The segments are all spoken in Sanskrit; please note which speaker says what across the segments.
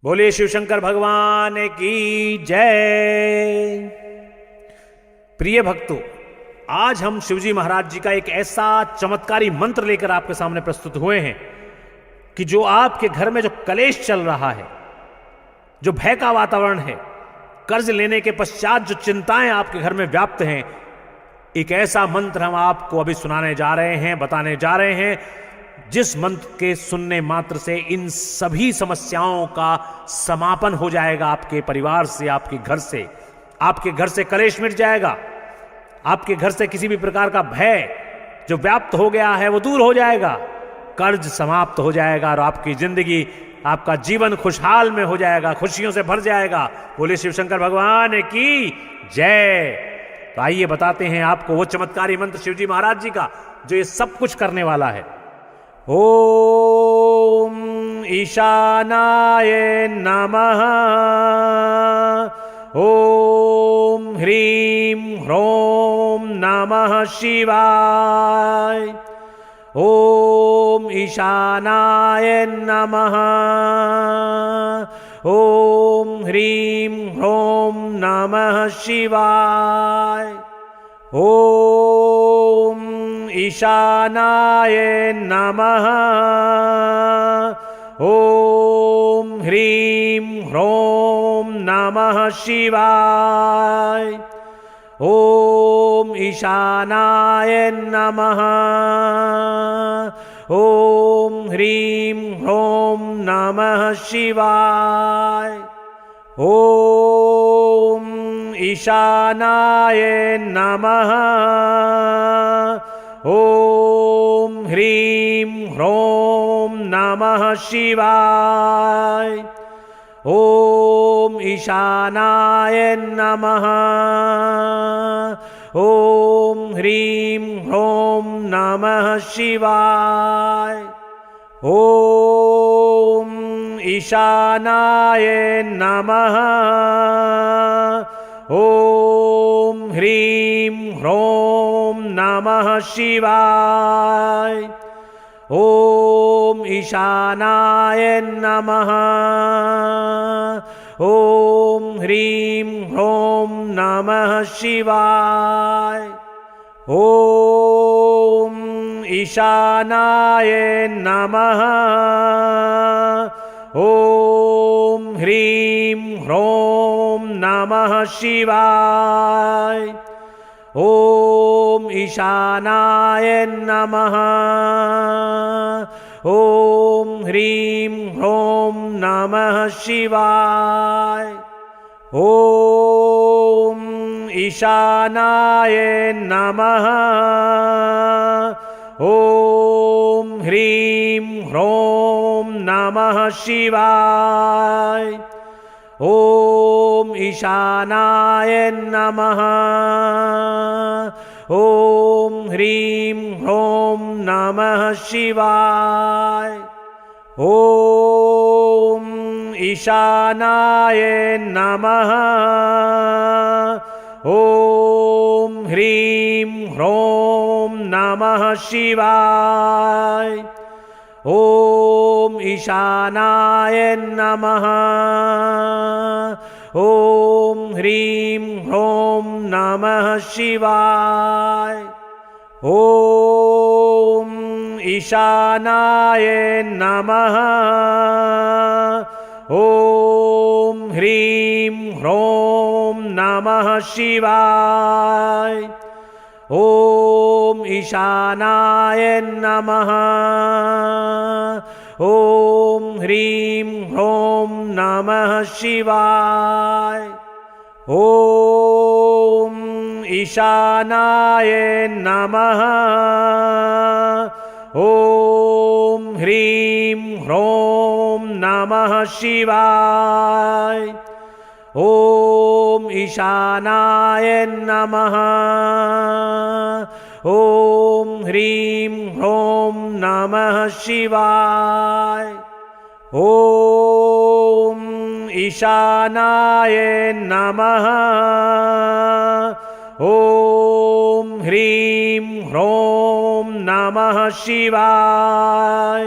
Speaker 1: बोलिए शिव शंकर भगवान की जय। प्रिय भक्तों, आज हम शिवजी महाराज जी का एक ऐसा चमत्कारी मंत्र लेकर आपके सामने प्रस्तुत हुए हैं कि जो आपके घर में जो कलेश चल रहा है, जो भय का वातावरण है, कर्ज लेने के पश्चात जो चिंताएं आपके घर में व्याप्त हैं, एक ऐसा मंत्र हम आपको अभी सुनाने जा रहे हैं, बताने जा रहे हैं, जिस मंत्र के सुनने मात्र से इन सभी समस्याओं का समापन हो जाएगा। आपके परिवार से, आपके घर से कलेश मिट जाएगा। आपके घर से किसी भी प्रकार का भय जो व्याप्त हो गया है वो दूर हो जाएगा, कर्ज समाप्त हो जाएगा और आपकी जिंदगी, आपका जीवन खुशहाल में हो जाएगा, खुशियों से भर जाएगा। बोले शिव शंकर भगवान की जय। तो आइए बताते हैं आपको वो चमत्कारी मंत्र शिवजी महाराज जी का जो ये सब कुछ करने वाला है। ओम ईशानाय नमः। ओम ह्रीं ह्रों नमः शिवाय। ओम ईशानाय नमः। ओम ह्रीं ह्रों नमः शिवाय। ओम ईशानाय नमः। ओम ह्रीं ह्रों नमः शिवाय। ओम ईशानाय नमः। ओम ह्रीं ह्रों नमः शिवाय। ओम ईशानाय नमः। ओम ह्रीं ह्रों नमः शिवाय। ओम ईशानाय नमः। ओम ह्रीं ह्रों नमः शिवाय। ओम ईशानाय नमः। ओम ह्रीं ह्रों नमः शिवाय। ओम ईशानाय नमः। ओम ह्रीं ह्रों नमः शिवाय। ओम ईशानाय नमः। ओम ह्रीं ह्रों नमः शिवाय। ओम ईशानाय नमः। ओम ह्रीं ह्रों नमः शिवाय। ओम ईशानाय नमः। ओम ह्रीं ह्रों नमः शिवाय। ओम ईशानाय नमः। ओम ह्रीं ह्रों नमः शिवाय। ओम ईशानाय नमः। ओम ह्रीं ह्रों नमः शिवाय। ओम ईशानाय नमः। ओम ह्रीं ह्रों नमः शिवाय। ओम ईशानाय नमः। ओम ह्रीं ह्रों नमः शिवाय। ओम ईशानाय नमः। ओम ह्रीं ह्रों नमः शिवाय। ओम ईशानाय नमः। ओम ह्रीं ह्रों नमः शिवाय। ओम ईशानाय नमः। ओम ह्रीं ह्रों नमः शिवाय। ओम ईशानाय नमः। ओम ह्रीं ह्रों नमः शिवाय।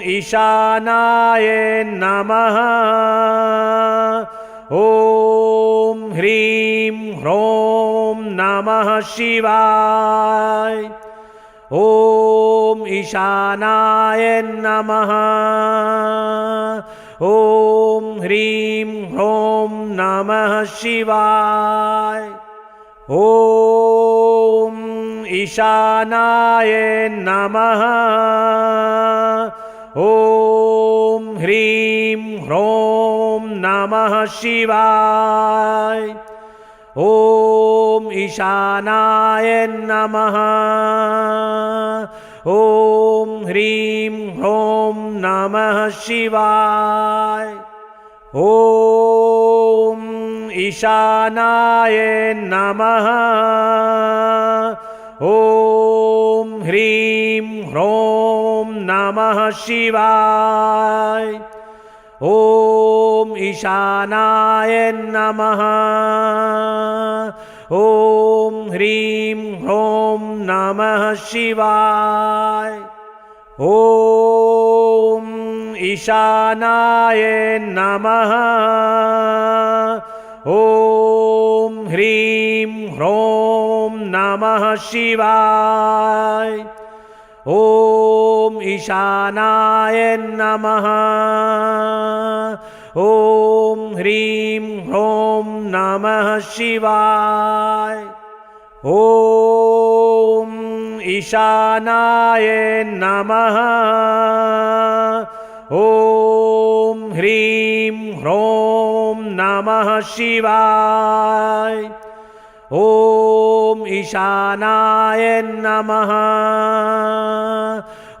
Speaker 1: ईशानाय नमः। ॐ ह्रीं ह्रौं नमः शिवाय। ॐ ईशानाय नमः। ॐ ह्रीं ह्रौं नमः शिवाय। ॐ ईशानाय नमः। ॐ ह्रीं ह्रौं नमः शिवाय। ॐ ईशानाय नमः। ॐ ह्रीं ह्रौं नमः शिवाय। ॐ ईशानाय नमः। ॐ ह्रीं ह्रौं नमः शिवाय। ॐ ईशानाय नमः। ॐ ह्रीं ह्रौं नमः शिवाय। ॐ ईशानाय नमः। ॐ ह्रीं ह्रौं नमः शिवाय। ॐ ईशानाय नमः। ॐ ह्रीं ह्रौं नमः शिवाय। ॐ ईशानाय नमः। ॐ ह्रीं ह्रौं नमः शिवाय। ॐ ईशानाय नमः।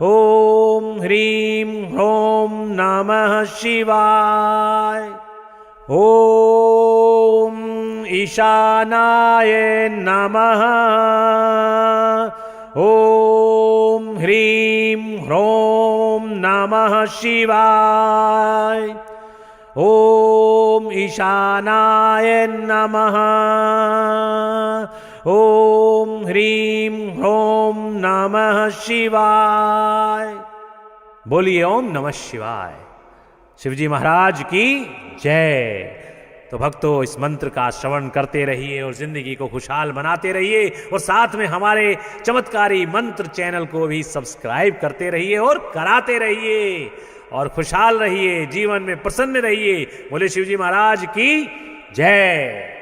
Speaker 1: ॐ ह्रीं ह्रौं नमः शिवाय। ॐ ईशानाय नमः। ॐ ह्रीं ह्रौं नमः शिवाय। ॐ ईशानाय नमः। ॐ ह्रीं ह्रौं नमः शिवाय। बोलिए ओम नमः शिवाय। शिवजी महाराज की जय। तो भक्तों, इस मंत्र का श्रवण करते रहिए और जिंदगी को खुशहाल बनाते रहिए, और साथ में हमारे चमत्कारी मंत्र चैनल को भी सब्सक्राइब करते रहिए और कराते रहिए, और खुशहाल रहिए, जीवन में प्रसन्न रहिए। बोले शिवजी महाराज की जय।